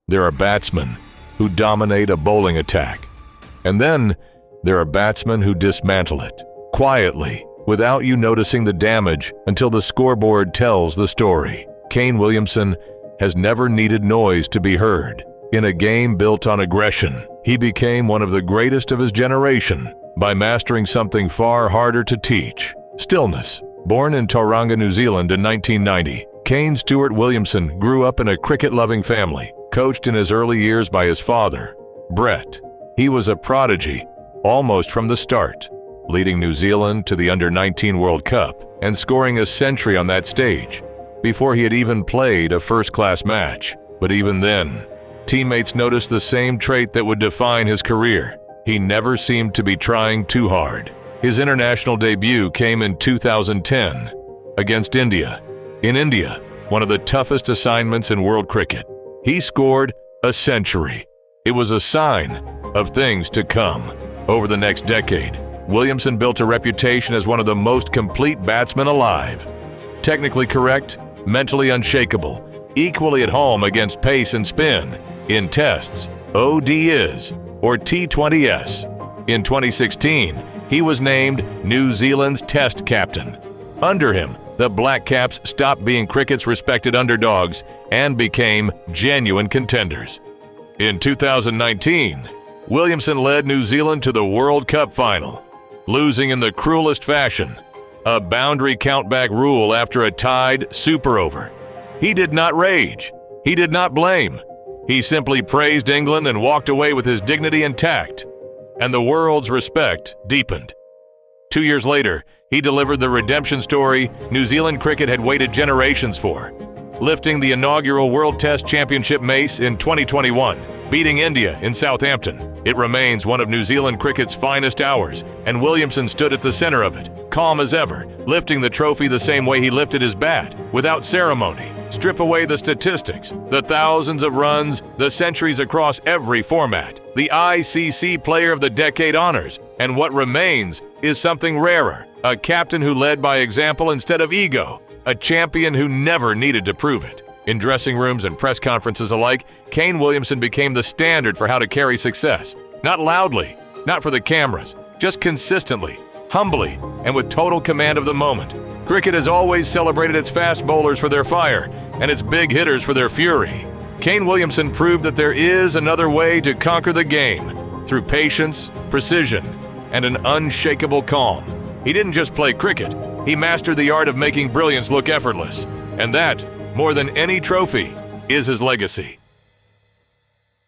There are batsmen who dominate a bowling attack. And then there are batsmen who dismantle it, quietly, without you noticing the damage until the scoreboard tells the story. Kane Williamson has never needed noise to be heard. In a game built on aggression, he became one of the greatest of his generation by mastering something far harder to teach: stillness. Born in Tauranga, New Zealand in 1990, Kane Stewart Williamson grew up in a cricket-loving family, coached in his early years by his father, Brett. He was a prodigy almost from the start, leading New Zealand to the Under-19 World Cup and scoring a century on that stage before he had even played a first-class match. But even then, teammates noticed the same trait that would define his career. He never seemed to be trying too hard. His international debut came in 2010 against India. In India, one of the toughest assignments in world cricket, he scored a century. It was a sign of things to come. Over the next decade, Williamson built a reputation as one of the most complete batsmen alive. Technically correct, mentally unshakable, equally at home against pace and spin in tests, ODIs, or T20s. In 2016, he was named New Zealand's Test captain. Under him, the Black Caps stopped being cricket's respected underdogs and became genuine contenders. In 2019, Williamson led New Zealand to the World Cup final, losing in the cruelest fashion, a boundary countback rule after a tied super over. He did not rage. He did not blame. He simply praised England and walked away with his dignity intact, and the world's respect deepened. 2 years later, he delivered the redemption story New Zealand cricket had waited generations for, lifting the inaugural World Test Championship mace in 2021, beating India in Southampton. It remains one of New Zealand cricket's finest hours, and Williamson stood at the center of it, calm as ever, lifting the trophy the same way he lifted his bat, without ceremony. Strip away the statistics, the thousands of runs, the centuries across every format, the ICC Player of the Decade honors, and what remains is something rarer: a captain who led by example instead of ego, a champion who never needed to prove it. In dressing rooms and press conferences alike, Kane Williamson became the standard for how to carry success. Not loudly, not for the cameras, just consistently, humbly, and with total command of the moment. Cricket has always celebrated its fast bowlers for their fire and its big hitters for their fury. Kane Williamson proved that there is another way to conquer the game, through patience, precision, and an unshakable calm. He didn't just play cricket, he mastered the art of making brilliance look effortless. And that, more than any trophy, is his legacy.